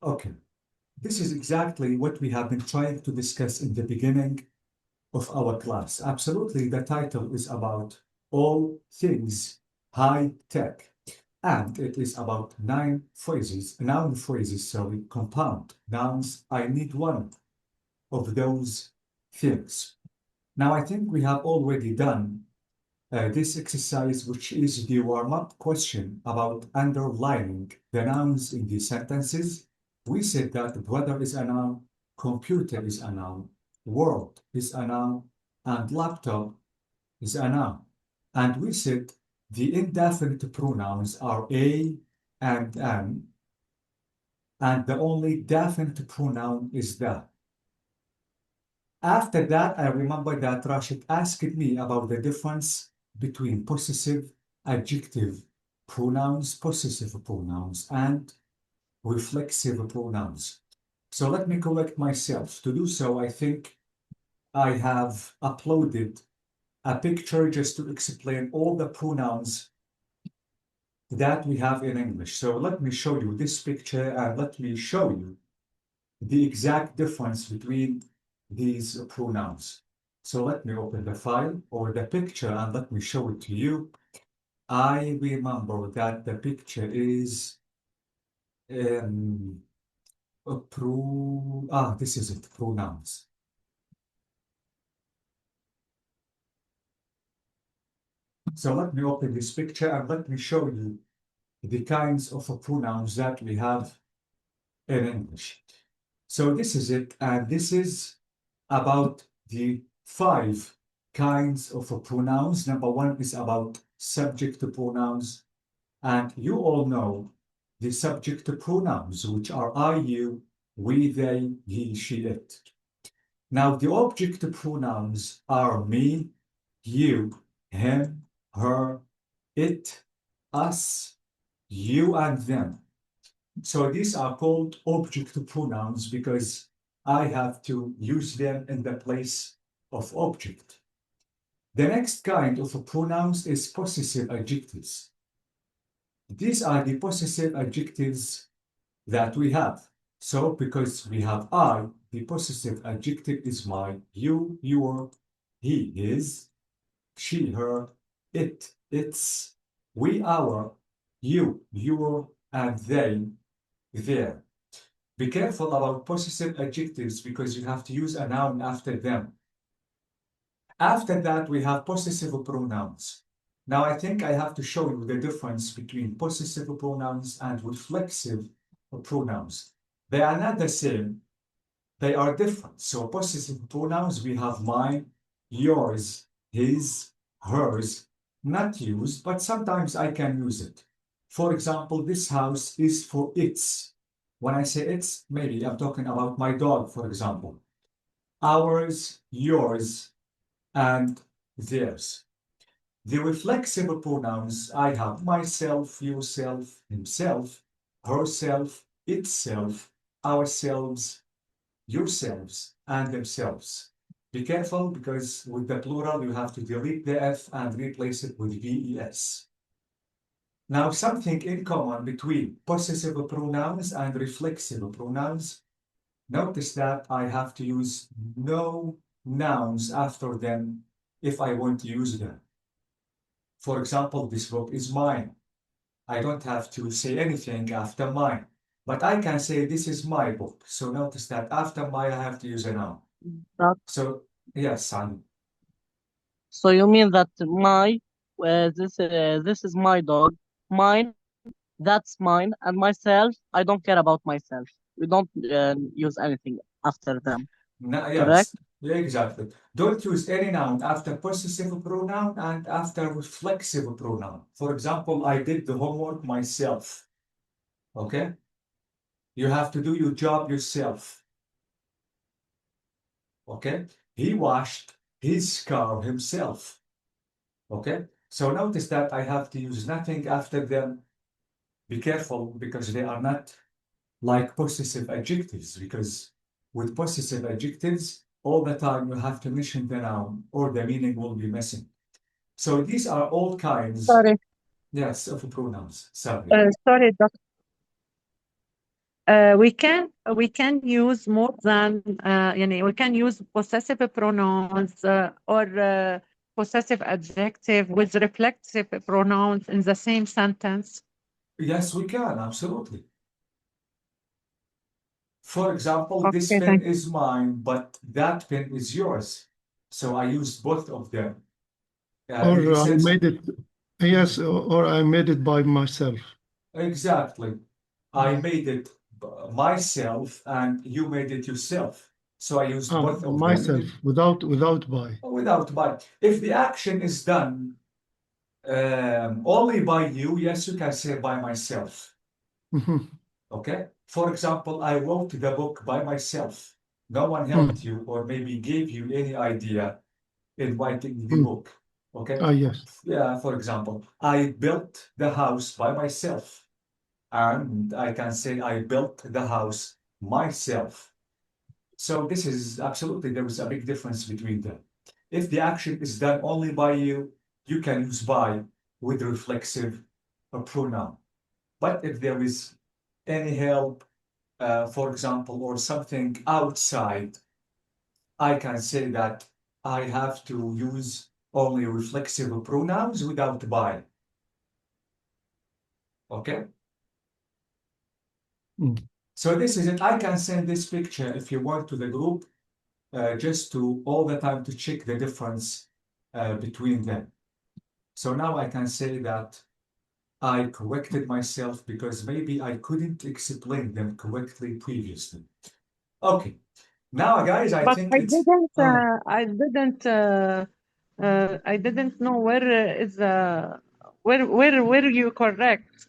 Okay. This is exactly what we have been trying to discuss in the beginning of our class. Absolutely, the title is about all things high tech, and it is about noun phrases, sorry, compound nouns. I need one of those things. Now, I think we have already done this exercise, which is the warm-up question about underlining the nouns in the sentences. We said that brother is a noun, computer is a noun, world is a noun, and laptop is a noun. And we said the indefinite pronouns are a and an, and the only definite pronoun is the. After that, I remember that Rashid asked me about the difference between possessive adjective pronouns, possessive pronouns, and reflexive pronouns. So let me correct myself. To do so, I think I have uploaded a picture just to explain all the pronouns that we have in English. So let me show you this picture and let me show you the exact difference between these pronouns. So let me open the file or the picture and let me show it to you. I remember that the picture is this is it, pronouns. So let me open this picture and let me show you the kinds of pronouns that we have in English. So this is it, and this is about the 5 kinds of pronouns. Number 1 is about subject pronouns, and you all know the subject pronouns, which are I, you, we, they, he, she, it. Now, the object pronouns are me, you, him, her, it, us, you, and them. So these are called object pronouns because I have to use them in the place of object. The next kind of pronouns is possessive adjectives. These are the possessive adjectives that we have. So because we have I, the possessive adjective is my, you, your, he, his, she, her, it, its, we, our, you, your, and they, their. Be careful about possessive adjectives because you have to use a noun after them. After that, we have possessive pronouns. Now, I think I have to show you the difference between possessive pronouns and reflexive pronouns. They are not the same, they are different. So, possessive pronouns, we have mine, yours, his, hers, not used, but sometimes I can use it. For example, this house is for its. When I say its, maybe I'm talking about my dog, for example. Ours, yours, and theirs. The reflexive pronouns, I have myself, yourself, himself, herself, itself, ourselves, yourselves, and themselves. Be careful because with the plural, you have to delete the F and replace it with VES. Now, something in common between possessive pronouns and reflexive pronouns. Notice that I have to use no nouns after them if I want to use them. For example, this book is mine. I don't have to say anything after mine, but I can say this is my book. So notice that after my, I have to use a noun. That, So yes, son. so you mean that this is my dog, mine, that's mine, and myself, I don't care about myself. We don't use anything after them, correct? Yes, yeah, exactly. Don't use any noun after possessive pronoun and after reflexive pronoun. For example, I did the homework myself. Okay? You have to do your job yourself. Okay? He washed his car himself. Okay? So notice that I have to use nothing after them. Be careful because they are not like possessive adjectives, because with possessive adjectives, all the time you have to mention the noun or the meaning will be missing. So these are all kinds, Sorry, yes, of pronouns. Sorry. sorry, we can use more than يعني we can use possessive pronouns or possessive adjective with reflexive pronouns in the same sentence. Yes, we can, absolutely. For example, this Okay, pen thank you. is mine, but that pen is yours. So I used both of them. Or In the I sense, made it, yes, or I made it by myself. exactly. I made it myself and you made it yourself. So I used both of Myself, them without by. without but. If the action is done only by you, yes, you can say by myself. Mhm. Okay? For example, I wrote the book by myself. No one helped you or maybe gave you any idea in writing the book. Okay? Yes. Yeah, for example, I built the house by myself. And I can say I built the house myself. So this is absolutely, there is a big difference between them. If the action is done only by you, you can use by with reflexive pronoun. But if there is any help, for example, or something outside, I can say that I have to use only reflexive pronouns without by. Okay? So this is it. I can send this picture if you want to the group, just to all the time to check the difference between them. So now I can say that I corrected myself because maybe I couldn't explain them correctly previously. Okay, now guys, I But think it's I didn't know where you correct.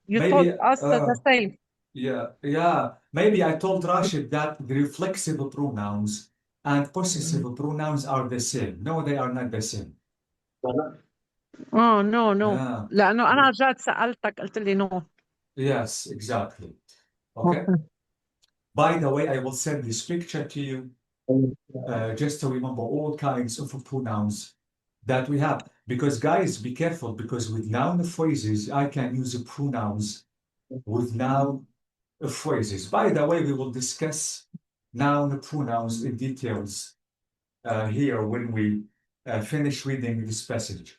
You told maybe us the same. yeah, maybe I told Rashid that the reflexive pronouns and possessive pronouns are the same. No, they are not the same. Oh no Yeah. لأنه أنا رجعت سألتك قلت لي no. Yes, exactly. Okay. By the way, I will send this picture to you just to remember all kinds of pronouns that we have. Because guys, be careful, because with noun phrases, I can use pronouns with noun phrases. By the way, we will discuss noun pronouns in details here when we finish reading this passage.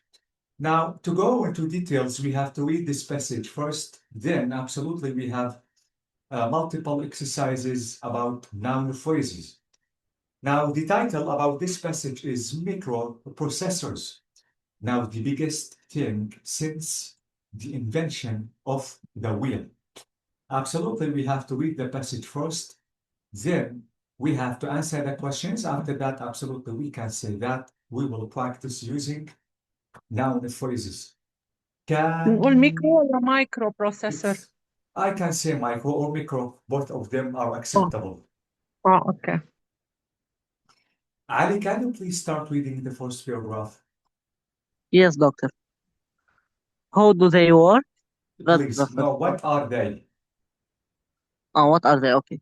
Now, to go into details, we have to read this passage first. Then, absolutely, we have multiple exercises about noun phrases. Now, the title about this passage is Microprocessors. Now, the biggest thing since the invention of the wheel. Absolutely, we have to read the passage first. Then we have to answer the questions. After that, absolutely, we can say that we will practice using noun phrases. نقول ميكرو ولا مايكرو بروسيسور؟ I can say micro or micro, both of them are acceptable. okay. Ali, can you please start reading the first paragraph? Yes, doctor. How do they work? That's the Please, first no, one. what are they? What are they? Okay.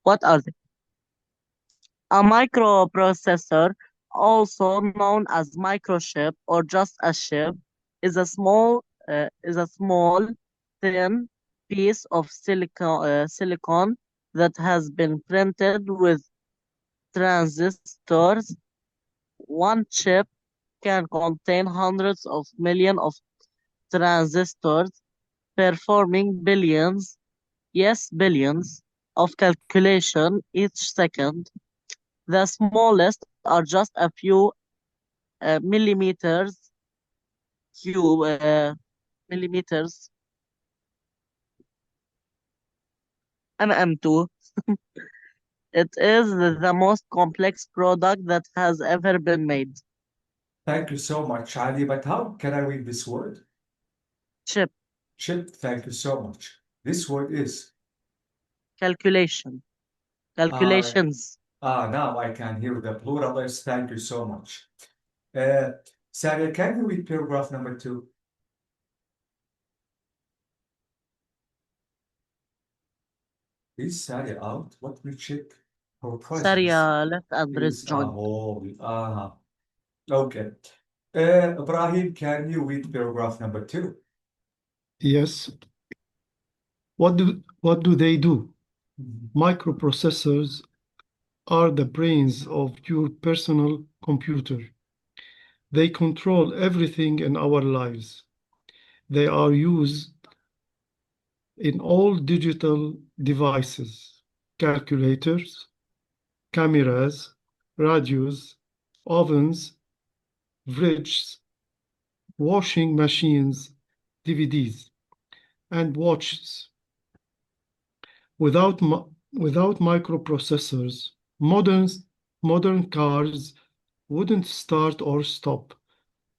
What are they? A microprocessor, also known as microchip or just a chip, is a small, thin piece of silicon that has been printed with transistors. One chip can contain hundreds of millions of transistors, performing billions, yes, billions, of calculation each second. The smallest are just a few millimeters cube, millimeters, mm2. It is the most complex product that has ever been made. Thank you so much, Ali, but how can I read this word? Chip. Chip, thank you so much. This word is? Calculation. Calculations. Now I can hear the pluralist. Thank you so much. Saria, can you read paragraph number 2? Is Saria out? Let me check her presence. Saria left and Briz joined. Okay. Ibrahim, can you read paragraph number 2? Yes. what do they do? Microprocessors are the brains of your personal computer. They control everything in our lives. They are used in all digital devices, calculators, cameras, radios, ovens, fridges, washing machines, DVDs, and watches. Without microprocessors, modern cars wouldn't start or stop.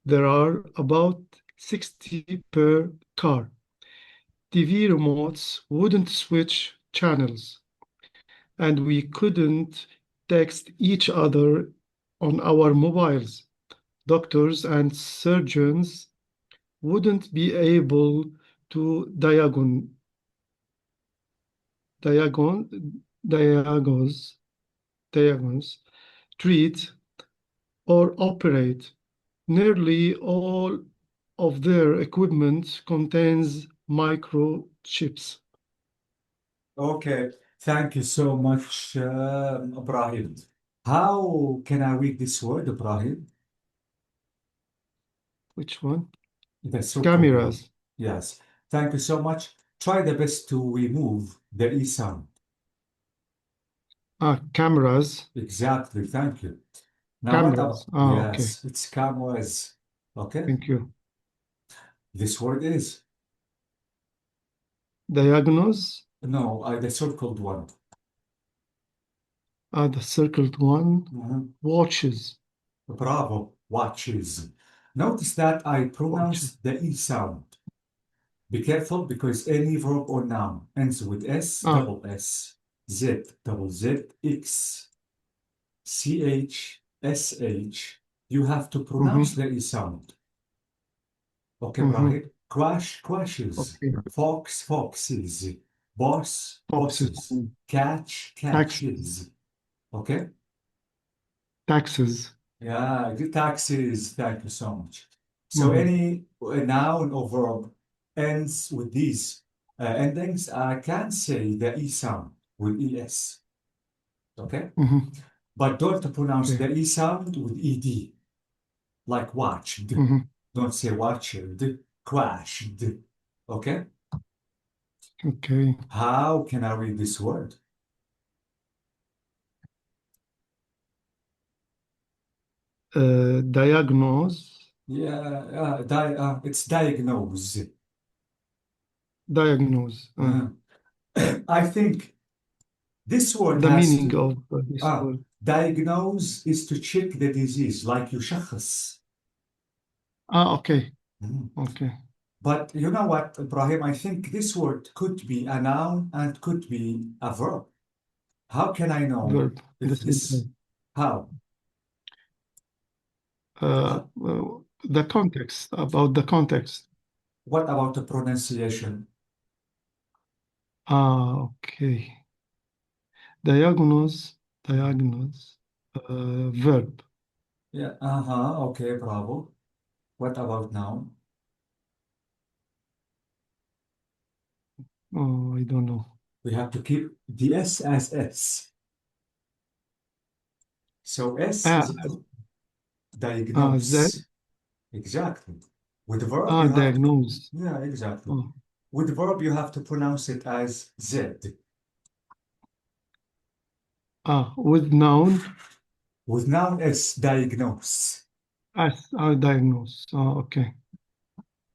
There are about 60 per car. TV remotes wouldn't switch channels, and we couldn't text each other on our mobiles. Doctors and surgeons wouldn't be able to diagnose, treat, or operate. Nearly all of their equipment contains microchips. Okay, thank you so much, Ibrahim. How can I read this word, Ibrahim? Which one? The so-called word. Cameras. Yes, thank you so much. Try the best to remove the E sound. Cameras. Exactly, thank you. Now what Cameras. about, Okay. yes, it's cameras. Okay, Thank you. this word is, Diagnose. no, the so-called one. The circled one. Mhm. Watches. Bravo, watches. Notice that I pronounce the E sound. Be careful because any verb or noun ends with S, double S, Z, double Z, X, CH, SH. You have to pronounce the E sound. Okay, Brahim? Crash, crashes. Okay. Fox, foxes. Boss, Boxes. bosses. Catch, catches. Okay? Taxes. Yeah, good taxes. Thank you so much. So any noun or verb ends with these endings, I can say the E sound with ES. Okay? But don't pronounce Okay. the E sound with ED, like watched. Don't say watched, crashed. Okay? Okay. How can I read this word? Diagnose. Yeah, it's diagnose. Diagnose. I think this word The has meaning to, of this word. diagnose is to check the disease, like يشخص. Okay. Okay. But you know what, Ibrahim? I think this word could be a noun and could be a verb. How can I know Verb. if The same this? thing. How? The context, about the context. What about the pronunciation? Okay. Diagnose, verb. Yeah, okay, bravo. What about noun? Oh, I don't know. We have to keep the S as S. So S is diagnose. Z. Exactly. With the verb, you have Diagnose. yeah, exactly. With the verb, you have to pronounce it as Z. With noun, With noun, it's diagnose. diagnose. Okay.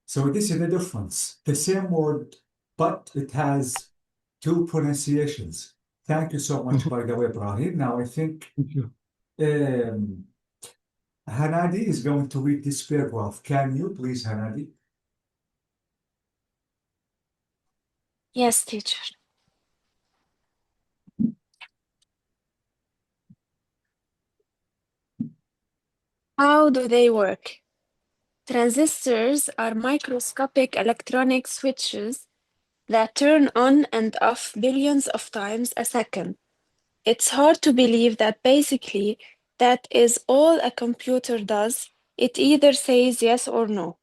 So this is the difference. The same word, but it has two pronunciations. Thank you so much, by the way, Ibrahim. Now I think Thank you. Hanadi is going to read this paragraph. Can you please, Hanadi? Yes, teacher. How do they work? Transistors are microscopic electronic switches that turn on and off billions of times a second. It's hard to believe that basically that is all a computer does. It either says yes or no.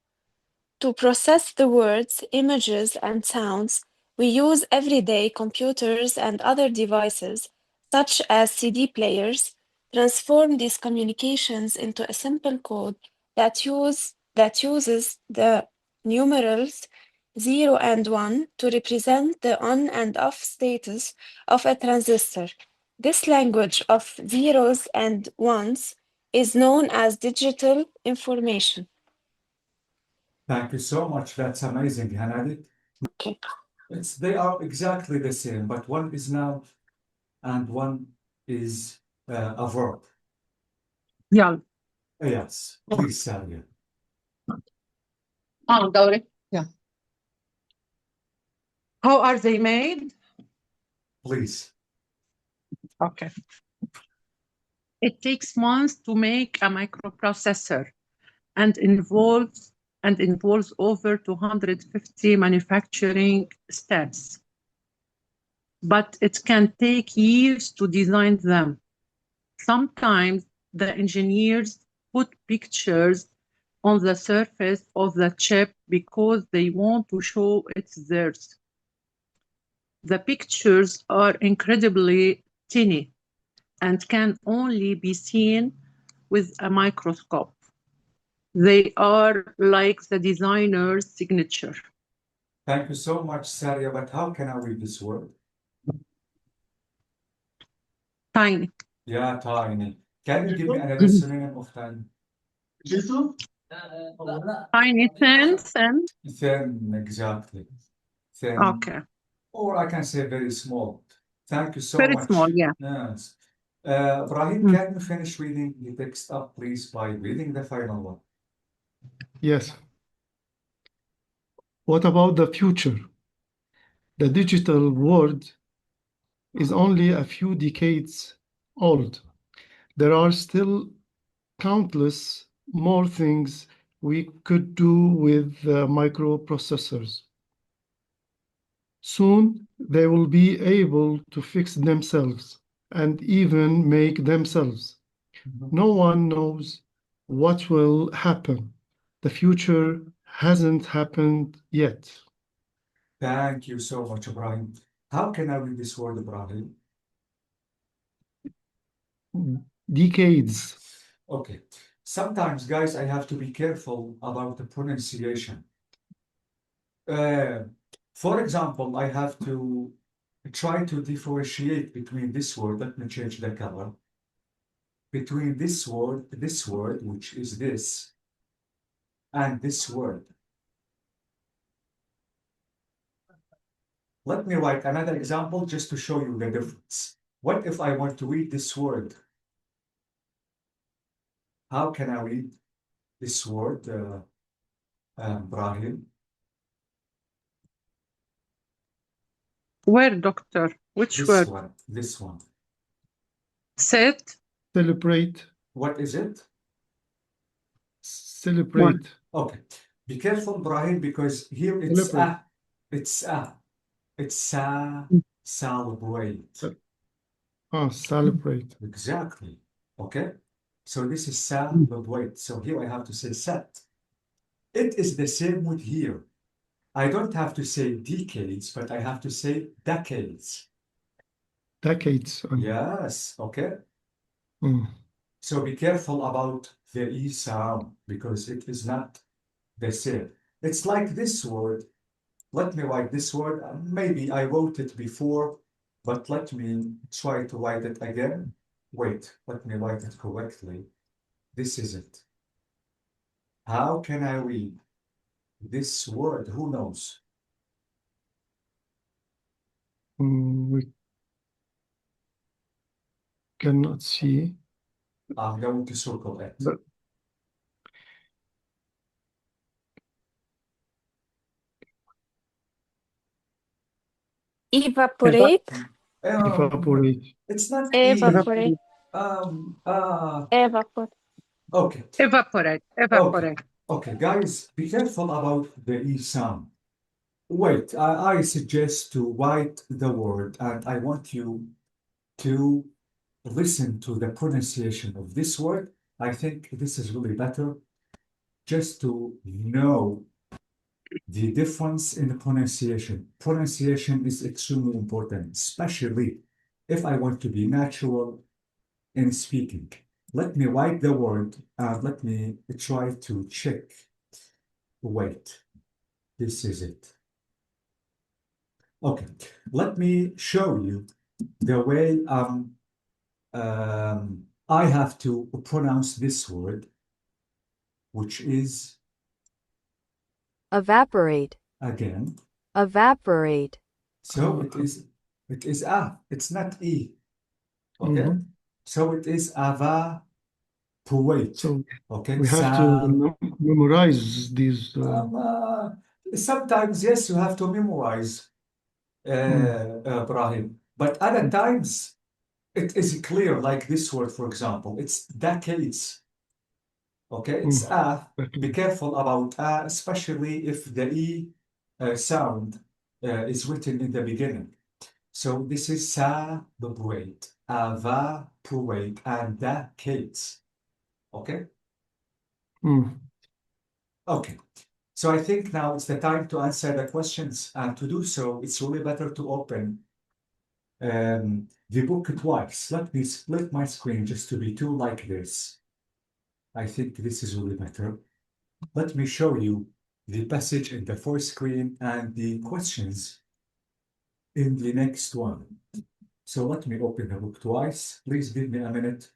To process the words, images, and sounds we use everyday computers and other devices, such as CD players, transform these communications into a simple code that uses the numerals 0 and 1 to represent the on and off status of a transistor. This language of zeros and ones is known as digital information. Thank you so much. That's amazing, Hanadi. Okay. They are exactly the same, but one is noun and one is a verb. يلا. Yes, please, Saria. دوري. Yeah. How are they made? Please. Okay. It takes months to make a microprocessor and involves over 250 manufacturing steps. But it can take years to design them. Sometimes the engineers put pictures on the surface of the chip because they want to show it's theirs. The pictures are incredibly tiny and can only be seen with a microscope. They are like the designer's signature. Thank you so much, Saria, but how can I read this word? Tiny. Yeah, tiny. Can you give me another synonym of tiny? Tiny, thin, thin. Thin, exactly. Thin. Okay. Or I can say very small. Thank you so Very much. small, yeah. Yes. Brahim, can you finish reading the text up, please, by reading the final one? Yes. What about the future? The digital world is only a few decades old. There are still countless more things we could do with microprocessors. Soon, they will be able to fix themselves and even make themselves. No one knows what will happen. The future hasn't happened yet. Thank you so much, Ibrahim. How can I read this word, Ibrahim? Decades. Okay. Sometimes, guys, I have to be careful about the pronunciation. For example, I have to try to differentiate between this word. Let me change the color. Between this word, which is this, and this word. Let me write another example just to show you the difference. What if I want to read this word? How can I read this word, Brahim? Where, doctor? Which This word? one, this one. Sit. Celebrate. What is it? Celebrate. Okay. Be careful, Brahim, because here it's Celebrate. It's celebrate. Celebrate. Exactly. Okay. So this is celebrate. So here I have to say set. It is the same with here. I don't have to say decades, but I have to say decades. Decades. Yes. Okay. Mm. So be careful about the E sound because it is not the same. It's like this word. Let me write this word. Maybe I wrote it before, but let me try to write it again. Wait, let me write it correctly. This is it. How can I read this word? Who knows? We cannot see. I'm going to circle it. But Evaporate. evaporate. It's not E. Evaporate. Evaporate. Okay. Evaporate. Evaporate. Okay, guys, be careful about the E sound. Wait, I suggest to write the word, and I want you to listen to the pronunciation of this word. I think this is really better just to know the difference in pronunciation. Pronunciation is extremely important, especially if I want to be natural in speaking. Let me write the word and let me try to check. Wait, this is it. Okay, let me show you the way I have to pronounce this word, which is, evaporate, again, evaporate, so it is A, it's not E. Okay, Mhm. so it is evaporate. So Okay, we have to memorize these. Sometimes, yes, you have to memorize, Ibrahim, but other times it is clear, like this word, for example, it's decades. Okay, it's A. Be careful about A, especially if the E sound is written in the beginning. So this is celebrate, evaporate, and decades. Okay? Mm. Okay. So I think now it's the time to answer the questions, and to do so, it's really better to open the book twice. Let me split my screen just to be two like this. I think this is really better. Let me show you the passage in the first screen and the questions in the next one. So let me open the book twice. Please give me a minute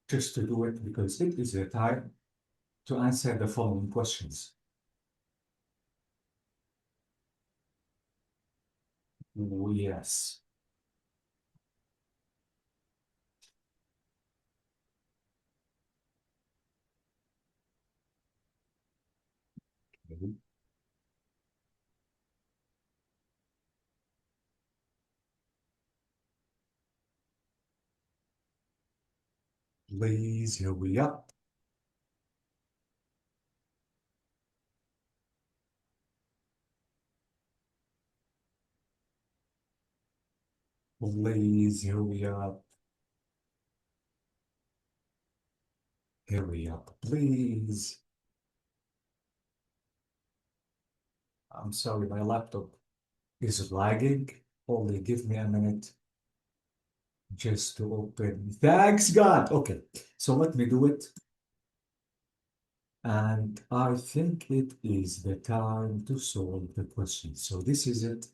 just to do it because it is the time to answer the following questions. Yes. Okay. Please hurry up. Please hurry up. Hurry up, please. I'm sorry, my laptop is lagging. Only give me a minute just to open. Thanks God. Okay, so let me do it. And I think it is the time to solve the question. So this is it.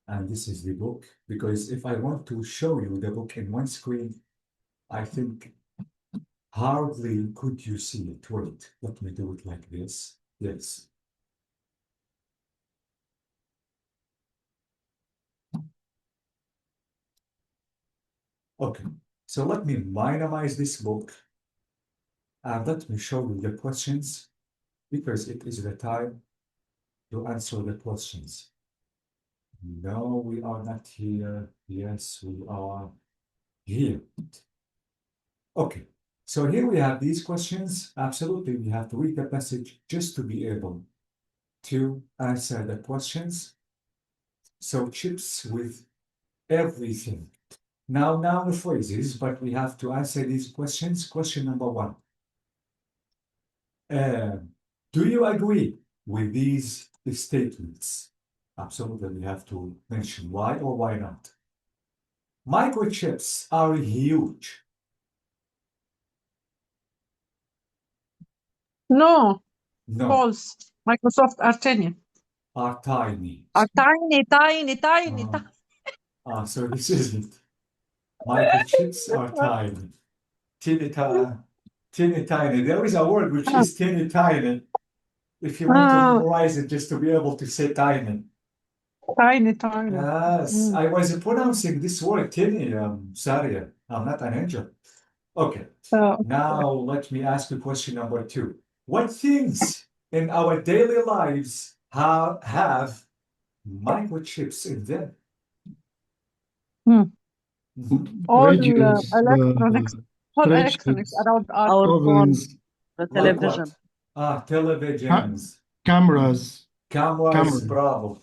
And this is the book, because if I want to show you the book in one screen, I think hardly could you see it. Wait, let me do it like this. Yes. Okay, so let me minimize this book and let me show you the questions because it is the time to answer the questions. No, we are not here. Yes, we are here. Okay, so here we have these questions. Absolutely, we have to read the passage just to be able to answer the questions. So chips with everything. Now the phrases, but we have to answer these questions. Question number one. Do you agree with these statements? Absolutely, we have to mention why or why not. Microchips are huge. No, No, false. Microsoft are tiny. are tiny. Are tiny. So this isn't. Microchips are tiny. Teeny tiny. There is a word which is teeny tiny. If you want to memorize it, just to be able to say tiny. Tiny. Yes, I was pronouncing this word teeny, Saria. I'm not an angel. Okay, now let me ask you question number two. What things in our daily lives have microchips in them? Mhm. All Radios, electronics, all fridges, electronics around our Our phone, ovens, the Like television. what? Televisions, cameras, cameras, camera. bravo.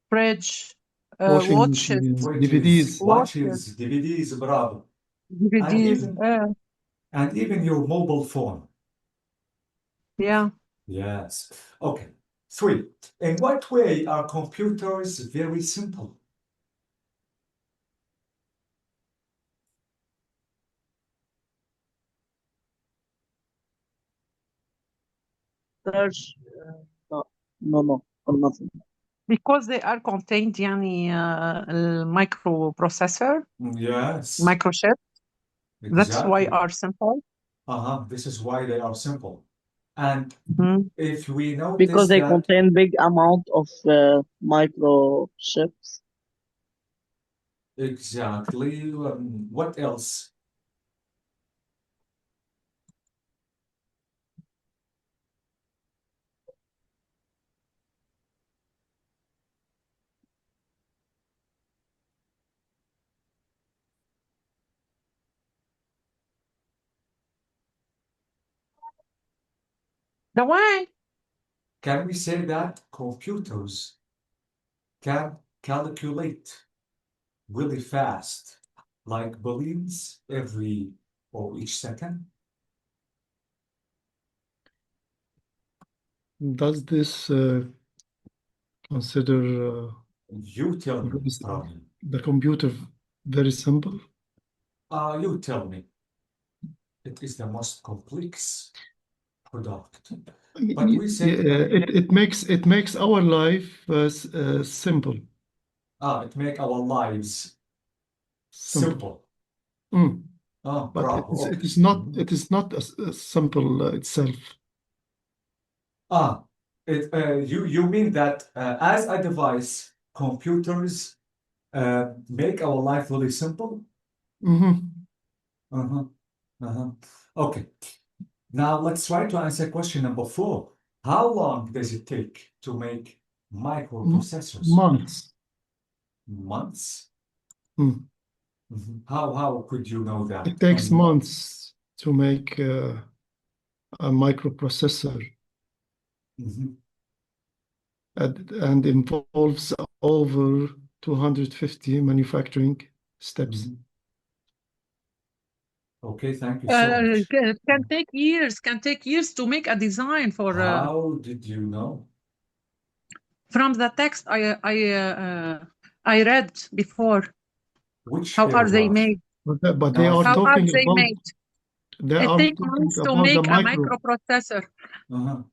fridge, Washing watches, machines, Fridges, DVDs. watches, DVDs, bravo. DVDs. And even your mobile phone. Yeah. Yes. Okay. 3. In what way are computers very simple? Search. No, nothing. Because they are contained يعني microprocessor, Yes. microchip. That's why Exactly. are simple. This is why they are simple. And Mhm. if we Because notice they that contain big amount of microchips. exactly, what else? The why? Can we say that computers can calculate really fast, like billions every or each second? Does this consider You tell me, Is- Rami. the computer very simple? You tell me. It is the most complex product. But we said It makes our life simple. it make our lives simple. Mm. Oh, But bravo. Okay. it is not a simple itself. You mean that as a device, computers make our life really simple? Mhm. Uh-huh. Uh-huh. Okay. Now let's try to answer question number 4. How long does it take to make microprocessors? Months. Months? Mm. Mhm. How could you know that? It takes And months to make a microprocessor Mhm. and involves over 250 manufacturing steps. Mhm. Okay, thank you so much. Can take years to make a design for How did you know? from the text I read before. Which How are they paragraph? made? But they Now I are How think are talking they about made? they It are takes talking months to about the make a microprocessor. uh-huh.